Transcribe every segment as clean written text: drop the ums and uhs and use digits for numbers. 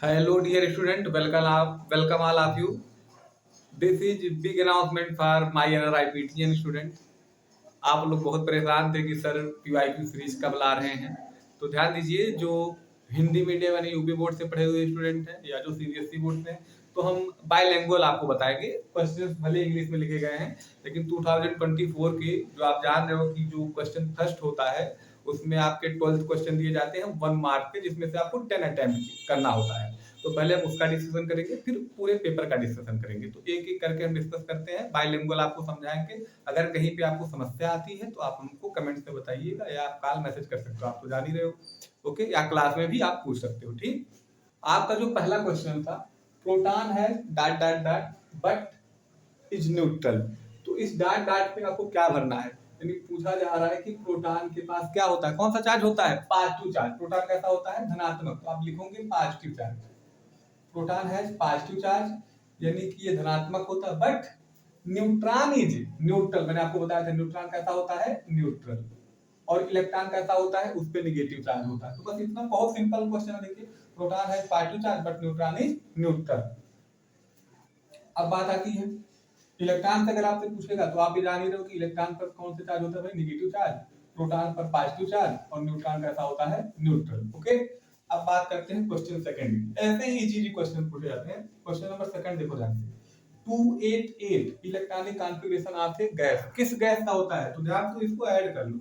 Hello, dear student. Welcome all of you. This is big announcement for my NRIPTN student. आप लोग बहुत परेशान थे कि सर PYQ सीरीज कब ला रहे हैं। तो ध्यान दीजिए, जो हिंदी मीडियम यानी यूपी बोर्ड से पढ़े हुए स्टूडेंट हैं या जो सीबीएसई बोर्ड से हैं, तो हम बाइलैंग्वेज आपको बताएंगे। क्वेश्चंस भले इंग्लिश में लिखे गए हैं, लेकिन 2024 के जो आप जान रहे हो कि जो क्वेश्चन फर्स्ट होता है उसमें आपके 12th क्वेश्चन दिए जाते हैं 1 मार्क के, जिसमें से आपको 10 अटेम्प्ट करना होता है। तो पहले हम उसका डिस्कशन करेंगे, फिर पूरे पेपर का डिस्कशन करेंगे। तो एक एक करके हम डिस्कस करते हैं, बाइलिंगुअल आपको समझाएंगे। अगर कहीं पे आपको समस्या आती है तो आप हमको कमेंट्स में बताइएगा या आप कॉल मैसेज कर सकते हो, आप तो जान ही रहे हो। ओके, या क्लास में भी आप पूछ सकते हो। ठीक, आपका जो पहला क्वेश्चन था, प्रोटॉन है dot dot dot but is neutral. तो इस डॉट डॉट पे आपको क्या भरना है, यानी पूछा जा रहा है कि प्रोटॉन के पास क्या होता है, कौन सा चार्ज होता है, पॉजिटिव चार्ज। प्रोटॉन कैसा होता है, धनात्मक, तो आप लिखोगे पॉजिटिव चार्ज। प्रोटॉन है पॉजिटिव चार्ज, यानी कि ये धनात्मक होता है, बट न्यूट्रॉन इज न्यूट्रल। मैंने आपको बताया था न्यूट्रॉन कैसा होता है, न्यूट्रल। और इलेक्ट्रॉन कैसा होता है, उस पे नेगेटिव चार्ज होता है। तो बस इतना बहुत सिंपल क्वेश्चन है। देखिए, प्रोटॉन है positive charge but neutron is neutral. अब बात आती है इलेक्ट्रॉन से, अगर आपसे पूछेगा तो आप भी जान ही रहे हो कि इलेक्ट्रॉन पर कौन सा चार्ज होता है भाई, नेगेटिव चार्ज। प्रोटॉन पर पॉजिटिव चार्ज और न्यूट्रॉन कैसा होता है, न्यूट्रल। ओके, अब बात करते हैं क्वेश्चन सेकंड। ऐसे ही इजी क्वेश्चन पूछे जाते हैं। क्वेश्चन नंबर सेकंड देखो ध्यान से। 288 electronic configuration of A gas, किस गैस का होता है, तो ध्यान से इसको ऐड कर लो।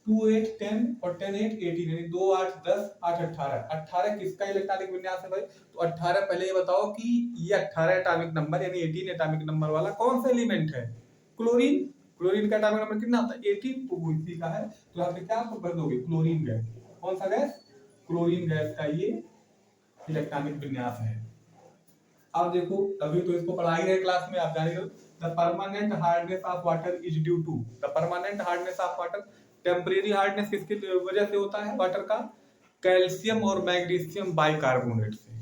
2 8 10 और 10 8 18, यानी 2 8 10 8 18। 18 किसका इलेक्ट्रॉनिक विन्यास है भाई, तो 18 पहले ये बताओ कि ये 18 एटॉमिक नंबर यानी 18 एटॉमिक नंबर वाला कौन सा एलिमेंट है, क्लोरीन। क्लोरीन का एटॉमिक नंबर कितना होता है, 18, तो वो इसी का है। तो यहाँ पे क्या आप भर दोगे, क्लोरीन गैस। कौन सा गैस, क्लोरीन गैस का ये इलेक्ट्रॉनिक विन्यास है। अब देखो, अभी तो इसको पढ़ा ही रहे क्लास में, आप जान रहे हो। The permanent hardness of water is due to, the permanent hardness of water, temporary hardness किसकी वजह से होता है वाटर का, कैल्शियम और मैग्नीशियम बाइकार्बोनेट से।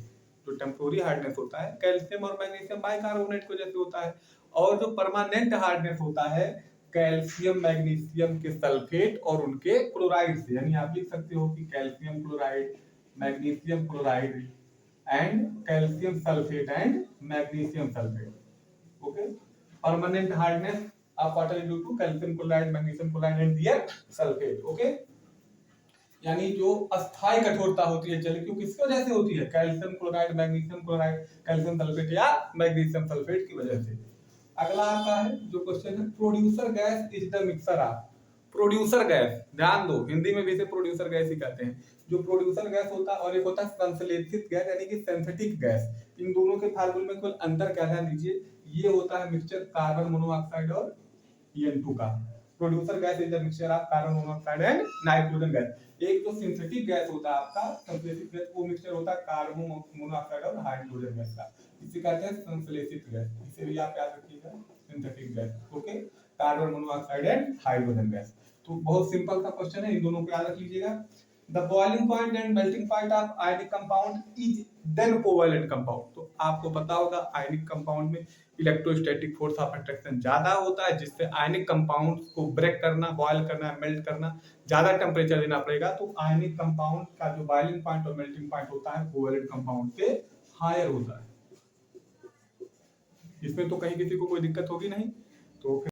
जो टेम्पोररी हार्डनेस होता है कैल्शियम और मैग्नीशियम बाइकार्बोनेट की वजह से होता है। और जो परमानेंट हार्डनेस होता है कैल्शियम मैग्नीशियम के सल्फेट और उनके क्लोराइड से। यानी आप लिख सकते हो कि calcium chloride, magnesium chloride and calcium sulfate and magnesium sulfate. Okay, permanent hardness of water is due to calcium chloride, magnesium chloride and their sulfate. Okay, यानी जो अस्थायी कठोरता होती है जल की, किसकी वजह से होती है, calcium chloride, magnesium chloride, calcium sulphate या मैग्नीशियम सल्फेट की वजह से। अगला आपका है जो क्वेश्चन है, producer gas is the mixer of. Producer gas, ध्यान दो, हिंदी में भी इसे प्रोड्यूसर गैस ही कहते हैं। जो प्रोड्यूसर गैस होता है और एक होता है संश्लेषित गैस यानी कि सिंथेटिक गैस। इन दोनों के फार्मूले में कोई अंतर क्या है, लीजिए। ये होता है मिक्सचर कार्बन मोनोऑक्साइड और N2 का। Producer gas is the mixture of carbon monoxide and nitrogen gas. एक जो सिंथेटिक गैस होता है आपका संश्लेषित गैस, वो मिक्सचर होता है कार्बन मोनोऑक्साइड और हाइड्रोजन गैस का। इसे कहते हैं संश्लेषित गैस। इसे भी आप याद रखिएगा, synthetic gas. Okay, carbon monoxide and hydrogen gas. तो बहुत सिंपल सा क्वेश्चन है, इन दोनों को याद रख लीजिएगा। The boiling point and melting point of ionic compound is then covalent compound. तो आपको पता होगा आयनिक कंपाउंड में इलेक्ट्रोस्टैटिक फोर्स ऑफ अट्रैक्शन ज्यादा होता है, जिससे आयनिक कंपाउंड को ब्रेक करना, बॉयल करना, मेल्ट करना, ज्यादा टेम्परेचर देना पड़ेगा। तो आयनिक कंपाउंड का जो बॉइलिंग पॉइंट और मेल्टिंग पॉइंट होता है कोवैलेंट कंपाउंड से हायर होता है। इसमें तो कहीं किसी को कोई दिक्कत होगी नहीं। तो